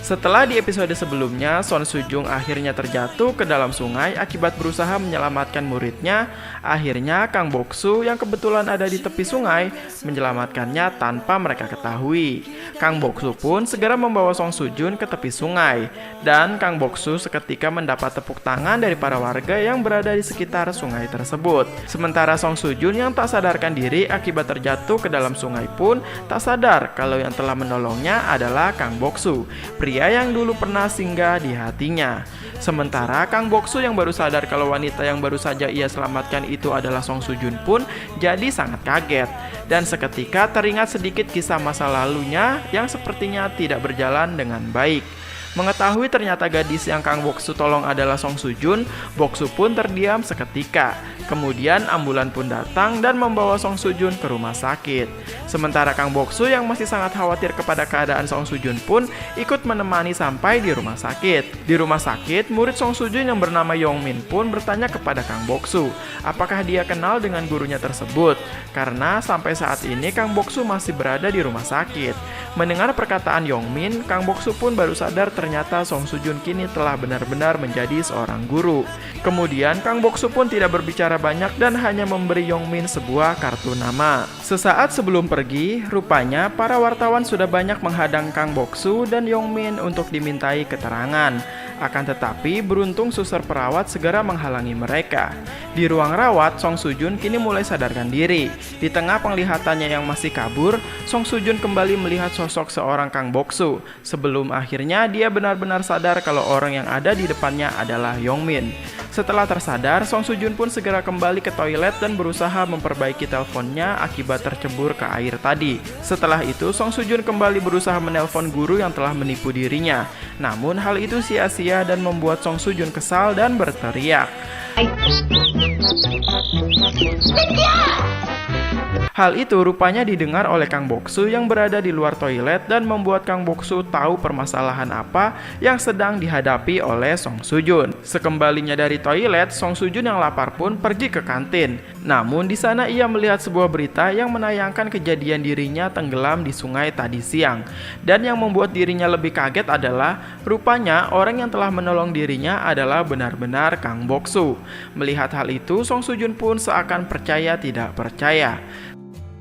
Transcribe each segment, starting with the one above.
Setelah di episode sebelumnya, Son Sujung akhirnya terjatuh ke dalam sungai akibat berusaha menyelamatkan muridnya. Akhirnya Kang Boksu yang kebetulan ada di tepi sungai menyelamatkannya tanpa mereka ketahui. Kang Boksu pun segera membawa Song Sujun ke tepi sungai. Dan Kang Boksu seketika mendapat tepuk tangan dari para warga yang berada di sekitar sungai tersebut. Sementara Song Sujun yang tak sadarkan diri akibat terjatuh ke dalam sungai pun tak sadar kalau yang telah menolongnya adalah Kang Boksu, pria yang dulu pernah singgah di hatinya. Sementara Kang Boksu yang baru sadar kalau wanita yang baru saja ia selamatkan itu adalah Song Sujun pun jadi sangat kaget. Dan seketika teringat sedikit kisah masa lalunya yang sepertinya tidak berjalan dengan baik. Mengetahui ternyata gadis yang Kang Boksu tolong adalah Song Sujun, Boksu pun terdiam seketika. Kemudian ambulan pun datang dan membawa Song Sujun ke rumah sakit. Sementara Kang Boksu yang masih sangat khawatir kepada keadaan Song Sujun pun ikut menemani sampai di rumah sakit. Di rumah sakit, murid Song Sujun yang bernama Yongmin pun bertanya kepada Kang Boksu, apakah dia kenal dengan gurunya tersebut? Karena sampai saat ini Kang Boksu masih berada di rumah sakit. Mendengar perkataan Yongmin, Kang Boksu pun baru sadar ternyata Song Sujun kini telah benar-benar menjadi seorang guru. Kemudian Kang Boksu pun tidak berbicara banyak dan hanya memberi Yongmin sebuah kartu nama. Sesaat sebelum pergi, rupanya para wartawan sudah banyak menghadang Kang Boksu dan Yongmin untuk dimintai keterangan. Akan tetapi beruntung suster perawat segera menghalangi mereka. Di ruang rawat, Song Sujun kini mulai sadarkan diri. Di tengah penglihatannya yang masih kabur, Song Sujun kembali melihat sosok seorang Kang Boksu. Sebelum akhirnya dia benar-benar sadar kalau orang yang ada di depannya adalah Yongmin. Setelah tersadar, Song Sujun pun segera kembali ke toilet dan berusaha memperbaiki teleponnya akibat tercebur ke air tadi. Setelah itu, Song Sujun kembali berusaha menelpon guru yang telah menipu dirinya. Namun hal itu sia-sia dan membuat Song Sujun kesal dan berteriak. Hal itu rupanya didengar oleh Kang Boksu yang berada di luar toilet dan membuat Kang Boksu tahu permasalahan apa yang sedang dihadapi oleh Song Sujun. Sekembalinya dari toilet, Song Sujun yang lapar pun pergi ke kantin. Namun di sana ia melihat sebuah berita yang menayangkan kejadian dirinya tenggelam di sungai tadi siang. Dan yang membuat dirinya lebih kaget adalah rupanya orang yang telah menolong dirinya adalah benar-benar Kang Boksu. Melihat hal itu, Song Sujun pun seakan percaya tidak percaya.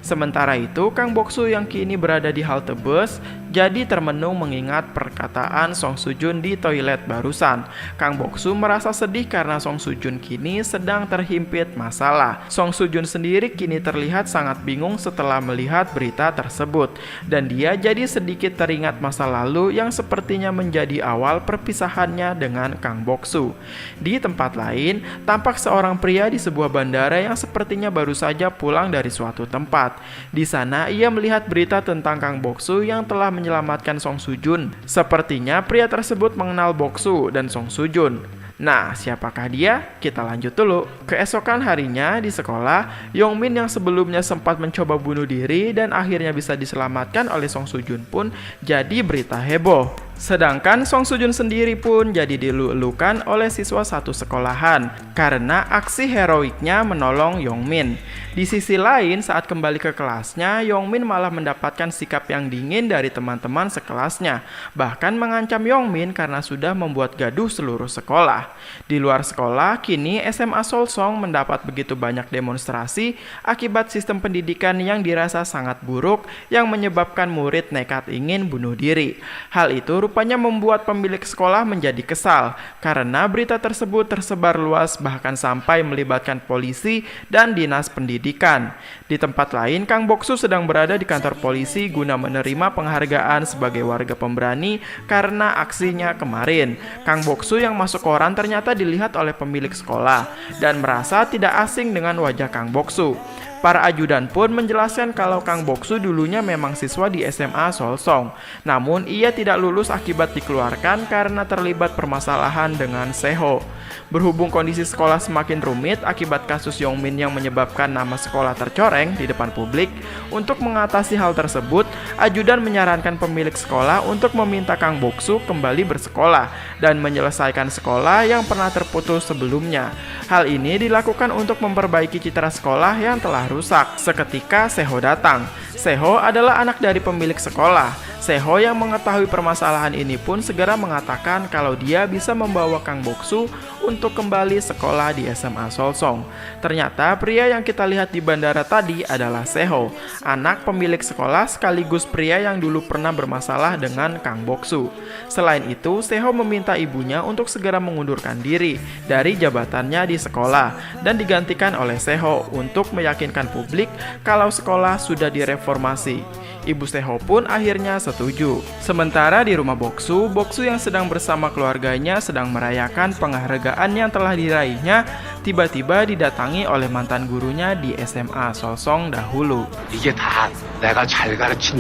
Sementara itu, Kang Boksu yang kini berada di halte bus jadi termenung mengingat perkataan Song Sujun di toilet barusan. Kang Boksu merasa sedih karena Song Sujun kini sedang terhimpit masalah. Song Sujun sendiri kini terlihat sangat bingung setelah melihat berita tersebut. Dan dia jadi sedikit teringat masa lalu yang sepertinya menjadi awal perpisahannya dengan Kang Boksu. Di tempat lain, tampak seorang pria di sebuah bandara yang sepertinya baru saja pulang dari suatu tempat. Di sana ia melihat berita tentang Kang Boksu yang telah menyelamatkan Song Sujun. Sepertinya pria tersebut mengenal Boksu dan Song Sujun. Nah, siapakah dia? Kita lanjut dulu. Keesokan harinya di sekolah, Yongmin yang sebelumnya sempat mencoba bunuh diri dan akhirnya bisa diselamatkan oleh Song Sujun pun jadi berita heboh. Sedangkan Song Sujun sendiri pun jadi dielu-elukan oleh siswa satu sekolahan karena aksi heroiknya menolong Yongmin. Di sisi lain, saat kembali ke kelasnya, Yongmin malah mendapatkan sikap yang dingin dari teman-teman sekelasnya, bahkan mengancam Yongmin karena sudah membuat gaduh seluruh sekolah. Di luar sekolah, kini SMA Solsong mendapat begitu banyak demonstrasi akibat sistem pendidikan yang dirasa sangat buruk yang menyebabkan murid nekat ingin bunuh diri. Hal itu rupanya membuat pemilik sekolah menjadi kesal karena berita tersebut tersebar luas bahkan sampai melibatkan polisi dan dinas pendidikan. Di tempat lain, Kang Boksu sedang berada di kantor polisi guna menerima penghargaan sebagai warga pemberani karena aksinya kemarin. Kang Boksu yang masuk koran ternyata dilihat oleh pemilik sekolah dan merasa tidak asing dengan wajah Kang Boksu. Para ajudan pun menjelaskan kalau Kang Boksu dulunya memang siswa di SMA Solsong. Namun ia tidak lulus akibat dikeluarkan karena terlibat permasalahan dengan Seho. Berhubung kondisi sekolah semakin rumit akibat kasus Yongmin yang menyebabkan nama sekolah tercoreng di depan publik, untuk mengatasi hal tersebut, ajudan menyarankan pemilik sekolah untuk meminta Kang Boksu kembali bersekolah dan menyelesaikan sekolah yang pernah terputus sebelumnya. Hal ini dilakukan untuk memperbaiki citra sekolah yang telah rusak. Seketika Seho datang. Seho adalah anak dari pemilik sekolah. Seho yang mengetahui permasalahan ini pun segera mengatakan kalau dia bisa membawa Kang Boksu untuk kembali sekolah di SMA Seolsong. Ternyata pria yang kita lihat di bandara tadi adalah Seho, anak pemilik sekolah sekaligus pria yang dulu pernah bermasalah dengan Kang Boksu. Selain itu, Seho meminta ibunya untuk segera mengundurkan diri dari jabatannya di sekolah dan digantikan oleh Seho untuk meyakinkan publik kalau sekolah sudah direformasi. Ibu Seho pun akhirnya setuju. Sementara di rumah Boksu, Boksu yang sedang bersama keluarganya sedang merayakan penghargaan yang telah diraihnya, tiba-tiba didatangi oleh mantan gurunya di SMA Seolsong dahulu. 이게 다 내가 잘 가르친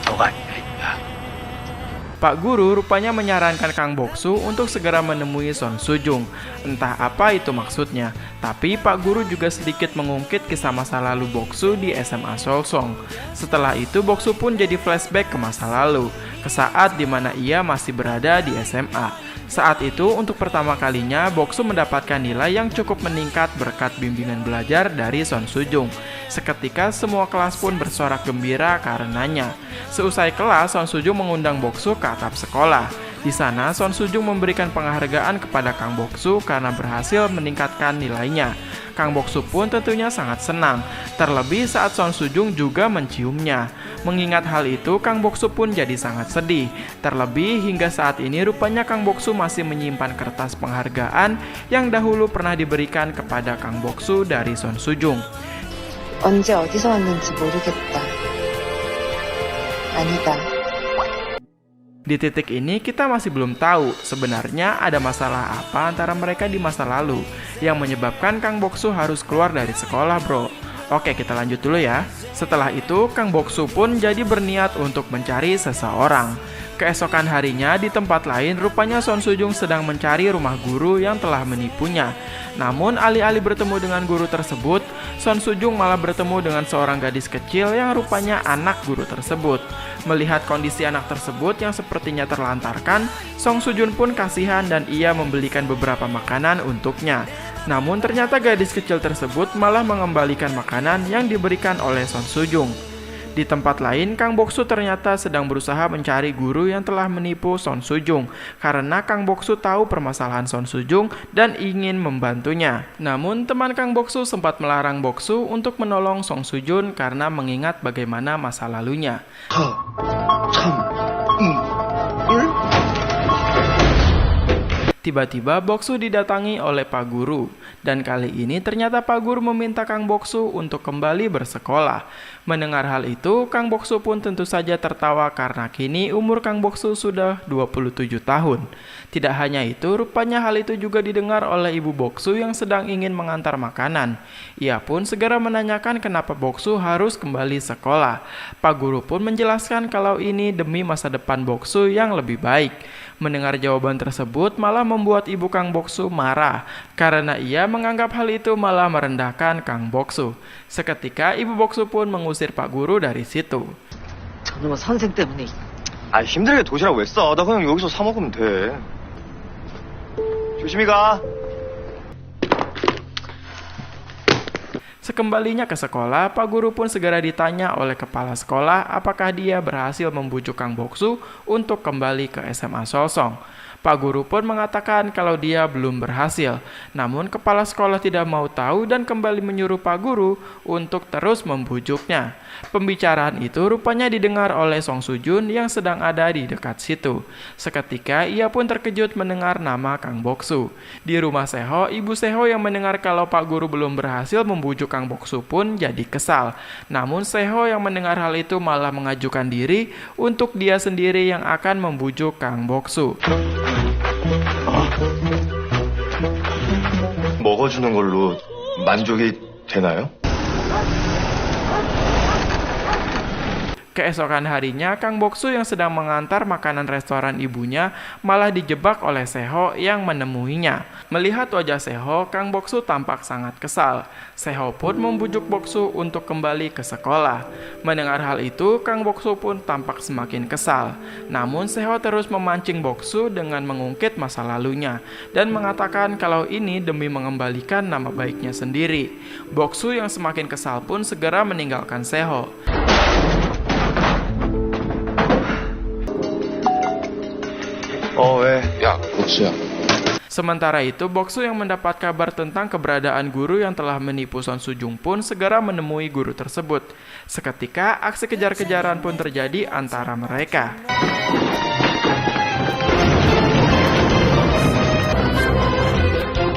너가 아니야. Pak Guru rupanya menyarankan Kang Boksu untuk segera menemui Son Sujung. Entah apa itu maksudnya, tapi Pak Guru juga sedikit mengungkit kisah masa lalu Boksu di SMA Seolsong. Setelah itu Boksu pun jadi flashback ke masa lalu, ke saat dimana ia masih berada di SMA. Saat itu untuk pertama kalinya Boksu mendapatkan nilai yang cukup meningkat berkat bimbingan belajar dari Son Sujung. Seketika semua kelas pun bersorak gembira karenanya. Seusai kelas, Son Sujung mengundang Boksu ke atap sekolah. Di sana, Son Sujung memberikan penghargaan kepada Kang Boksu karena berhasil meningkatkan nilainya. Kang Boksu pun tentunya sangat senang, terlebih saat Son Sujung juga menciumnya. Mengingat hal itu, Kang Boksu pun jadi sangat sedih. Terlebih hingga saat ini rupanya Kang Boksu masih menyimpan kertas penghargaan yang dahulu pernah diberikan kepada Kang Boksu dari Son Sujung. 언제 어디서 왔는지 모르겠다. 아니다. Di titik ini kita masih belum tahu sebenarnya ada masalah apa antara mereka di masa lalu yang menyebabkan Kang Boksu harus keluar dari sekolah, bro. Oke, kita lanjut dulu ya. Setelah itu, Kang Boksu pun jadi berniat untuk mencari seseorang. Keesokan harinya di tempat lain, rupanya Son Sujung sedang mencari rumah guru yang telah menipunya. Namun alih-alih bertemu dengan guru tersebut, Son Sujung malah bertemu dengan seorang gadis kecil yang rupanya anak guru tersebut. Melihat kondisi anak tersebut yang sepertinya terlantarkan, Son Sujung pun kasihan dan ia membelikan beberapa makanan untuknya. Namun ternyata gadis kecil tersebut malah mengembalikan makanan yang diberikan oleh Son Sujung. Di tempat lain, Kang Boksu ternyata sedang berusaha mencari guru yang telah menipu Son Sujung karena Kang Boksu tahu permasalahan Son Sujung dan ingin membantunya. Namun teman Kang Boksu sempat melarang Boksu untuk menolong Son Sujung karena mengingat bagaimana masa lalunya. Tiba-tiba Boksu didatangi oleh Pak Guru, dan kali ini ternyata Pak Guru meminta Kang Boksu untuk kembali bersekolah. Mendengar hal itu, Kang Boksu pun tentu saja tertawa karena kini umur Kang Boksu sudah 27 tahun. Tidak hanya itu, rupanya hal itu juga didengar oleh Ibu Boksu yang sedang ingin mengantar makanan. Ia pun segera menanyakan kenapa Boksu harus kembali sekolah. Pak Guru pun menjelaskan kalau ini demi masa depan Boksu yang lebih baik. Mendengar jawaban tersebut malah membuat ibu Kang Boksu marah karena ia menganggap hal itu malah merendahkan Kang Boksu. Seketika ibu Boksu pun mengusir Pak Guru dari situ. 저놈의 선생 때문에. 아, 힘들게 도시락 왜 싸? 나 그냥 여기서 사 먹으면 돼. 조심히 가. Sekembalinya ke sekolah, Pak Guru pun segera ditanya oleh kepala sekolah apakah dia berhasil membujuk Kang Boksu untuk kembali ke SMA Seolsong. Pak Guru pun mengatakan kalau dia belum berhasil. Namun kepala sekolah tidak mau tahu dan kembali menyuruh Pak Guru untuk terus membujuknya. Pembicaraan itu rupanya didengar oleh Son Sujung yang sedang ada di dekat situ. Seketika ia pun terkejut mendengar nama Kang Boksu. Di rumah Seho, Ibu Seho yang mendengar kalau Pak Guru belum berhasil membujuk Kang Boksu pun jadi kesal. Namun Seho yang mendengar hal itu malah mengajukan diri untuk dia sendiri yang akan membujuk Kang Boksu. 먹어주는 걸로 만족이 되나요? Keesokan harinya, Kang Boksu yang sedang mengantar makanan restoran ibunya malah dijebak oleh Seho yang menemuinya. Melihat wajah Seho, Kang Boksu tampak sangat kesal. Seho pun membujuk Boksu untuk kembali ke sekolah. Mendengar hal itu, Kang Boksu pun tampak semakin kesal. Namun Seho terus memancing Boksu dengan mengungkit masa lalunya dan mengatakan kalau ini demi mengembalikan nama baiknya sendiri. Boksu yang semakin kesal pun segera meninggalkan Seho. 복수야. Sementara itu, Boksu yang mendapat kabar tentang keberadaan guru yang telah menipu Son Sujung pun segera menemui guru tersebut. Seketika, aksi kejar-kejaran pun terjadi antara mereka.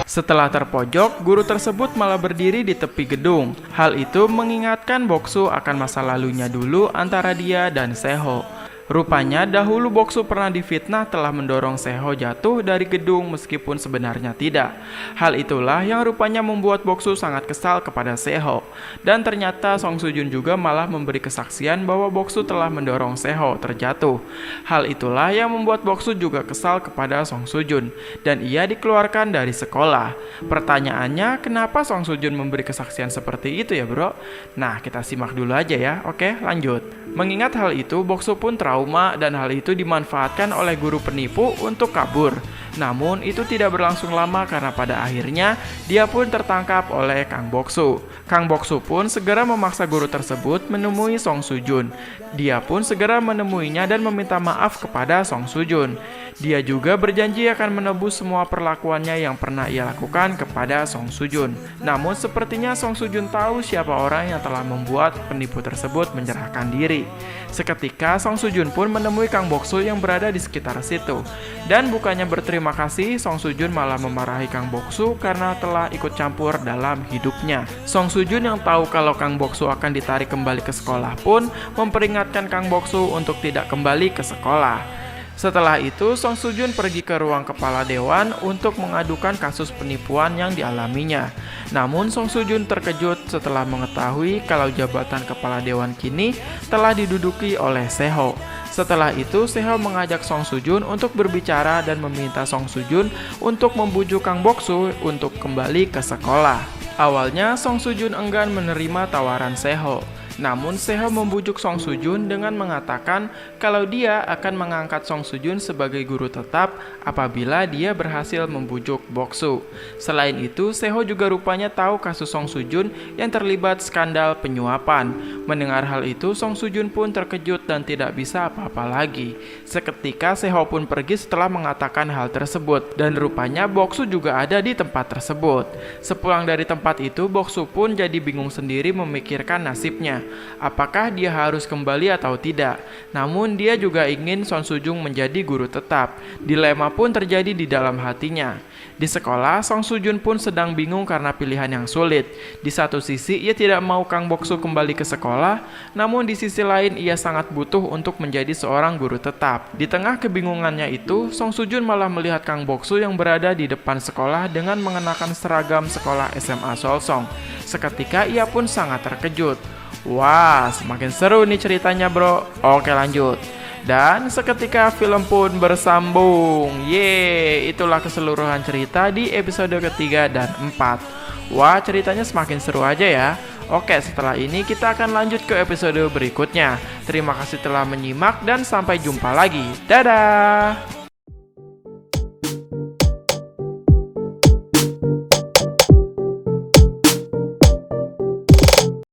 Setelah terpojok, guru tersebut malah berdiri di tepi gedung. Hal itu mengingatkan Boksu akan masa lalunya dulu antara dia dan Seho. Rupanya dahulu Boksu pernah difitnah telah mendorong Seho jatuh dari gedung meskipun sebenarnya tidak. Hal itulah yang rupanya membuat Boksu sangat kesal kepada Seho. Dan ternyata Song Sujun juga malah memberi kesaksian bahwa Boksu telah mendorong Seho terjatuh. Hal itulah yang membuat Boksu juga kesal kepada Song Sujun dan ia dikeluarkan dari sekolah. Pertanyaannya, kenapa Song Sujun memberi kesaksian seperti itu ya bro? Nah, kita simak dulu aja ya. Oke, lanjut. Mengingat hal itu, Boksu pun trauma dan hal itu dimanfaatkan oleh guru penipu untuk kabur. Namun itu tidak berlangsung lama karena pada akhirnya dia pun tertangkap oleh Kang Boksu. Kang Boksu pun segera memaksa guru tersebut menemui Song Sujun. Dia pun segera menemuinya dan meminta maaf kepada Song Sujun. Dia juga berjanji akan menebus semua perlakuannya yang pernah ia lakukan kepada Song Sujun. Namun sepertinya Song Sujun tahu siapa orang yang telah membuat penipu tersebut menyerahkan diri. Seketika Song Sujun pun menemui Kang Boksu yang berada di sekitar situ. Dan bukannya berterima kasih, Song Sujun malah memarahi Kang Boksu karena telah ikut campur dalam hidupnya. Song Sujun yang tahu kalau Kang Boksu akan ditarik kembali ke sekolah pun memperingatkan Kang Boksu untuk tidak kembali ke sekolah. Setelah itu, Song Sujun pergi ke ruang kepala dewan untuk mengadukan kasus penipuan yang dialaminya. Namun, Song Sujun terkejut setelah mengetahui kalau jabatan kepala dewan kini telah diduduki oleh Seho. Setelah itu, Seho mengajak Song Sujun untuk berbicara dan meminta Song Sujun untuk membujuk Kang Boksu untuk kembali ke sekolah. Awalnya, Song Sujun enggan menerima tawaran Seho. Namun Seho membujuk Song Sujun dengan mengatakan kalau dia akan mengangkat Song Sujun sebagai guru tetap apabila dia berhasil membujuk Boksu. Selain itu, Seho juga rupanya tahu kasus Song Sujun yang terlibat skandal penyuapan. Mendengar hal itu, Song Sujun pun terkejut dan tidak bisa apa-apa lagi. Seketika Seho pun pergi setelah mengatakan hal tersebut dan rupanya Boksu juga ada di tempat tersebut. Sepulang dari tempat itu, Boksu pun jadi bingung sendiri memikirkan nasibnya. Apakah dia harus kembali atau tidak? Namun dia juga ingin Son Sujun menjadi guru tetap. Dilema pun terjadi di dalam hatinya. Di sekolah, Song Sujun pun sedang bingung karena pilihan yang sulit. Di satu sisi, ia tidak mau Kang Boksu kembali ke sekolah, namun di sisi lain ia sangat butuh untuk menjadi seorang guru tetap. Di tengah kebingungannya itu, Song Sujun malah melihat Kang Boksu yang berada di depan sekolah dengan mengenakan seragam sekolah SMA Seolsong. Seketika ia pun sangat terkejut. Wah, semakin seru nih ceritanya bro. Oke lanjut. Dan seketika film pun bersambung. Yeay, itulah keseluruhan cerita di episode ketiga dan 4. Wah, ceritanya semakin seru aja ya. Oke, setelah ini kita akan lanjut ke episode berikutnya. Terima kasih telah menyimak dan sampai jumpa lagi. Dadah!